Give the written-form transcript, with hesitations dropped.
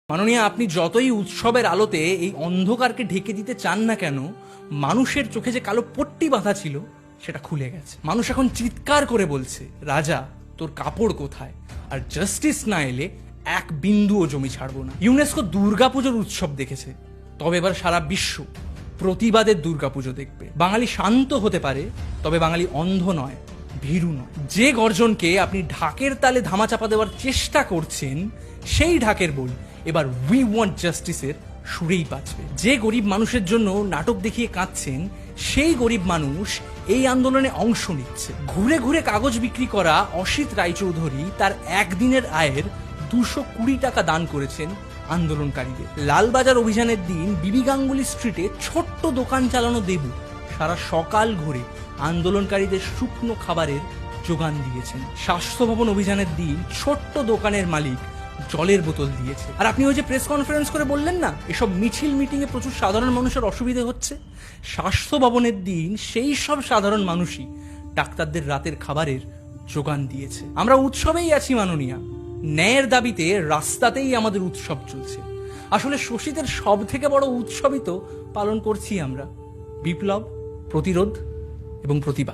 মাননীয়া, আপনি যতই উৎসবের আলোতে এই অন্ধকারকে ঢেকে দিতে চান না কেন, মানুষের চোখে যে কালো পট্টি বাঁধা ছিল সেটা খুলে গেছে। মানুষ এখন চিৎকার করে বলছে, রাজা তোর কাপড় কোথায়? আর জাস্টিস না এলে এক বিন্দুও জমি ছাড়বো না। ইউনেস্কো দুর্গাপুজোর উৎসব দেখেছে, তবে এবার সারা বিশ্ব প্রতিবাদের দুর্গাপুজো দেখবে। বাঙালি শান্ত হতে পারে, তবে বাঙালি অন্ধ নয়, ভীরু নয়। যে গর্জনকে আপনি ঢাকের তালে ধামাচাপা দেওয়ার চেষ্টা করছেন, সেই ঢাকের বই এবার উই ওয়ান্ট জাস্টিসের সুরেই বাঁচবে। যে গরিব মানুষের জন্য নাটক দেখিয়ে কাঁদছেন, সেই গরিব মানুষ এই আন্দোলনে অংশ নিচ্ছে। ঘুরে ঘুরে কাগজ বিক্রি করা অসিত রায়চৌধুরী তার একদিনের আয়ের 220 টাকা দান করেছেন আন্দোলনকারীদের। লালবাজার অভিযানের দিন বিবি গাঙ্গুলি স্ট্রিটে ছোট্ট দোকান চালানো দেবু সারা সকাল ঘুরে আন্দোলনকারীদের শুকনো খাবারের যোগান দিয়েছেন। স্বাস্থ্য ভবন অভিযানের দিন ছোট্ট দোকানের মালিক জলের বোতল দিয়েছে। আর আপনি ওই যে প্রেস কনফারেন্স করে বললেন না, এসব মিছিল মিটিংয়ে প্রচুর সাধারণ মানুষের অসুবিধে হচ্ছে, স্বাস্থ্য ভবনের দিন সেই সব সাধারণ মানুষই ডাক্তারদের রাতের খাবারের যোগান দিয়েছে। আমরা উৎসবেই আছি মাননীয়া, ন্যায়ের দাবিতে রাস্তাতেই আমাদের উৎসব চলছে। আসলে শোষিতের সব থেকে বড় উৎসবই তো পালন করছি আমরা, বিপ্লব, প্রতিরোধ এবং প্রতিবাদ।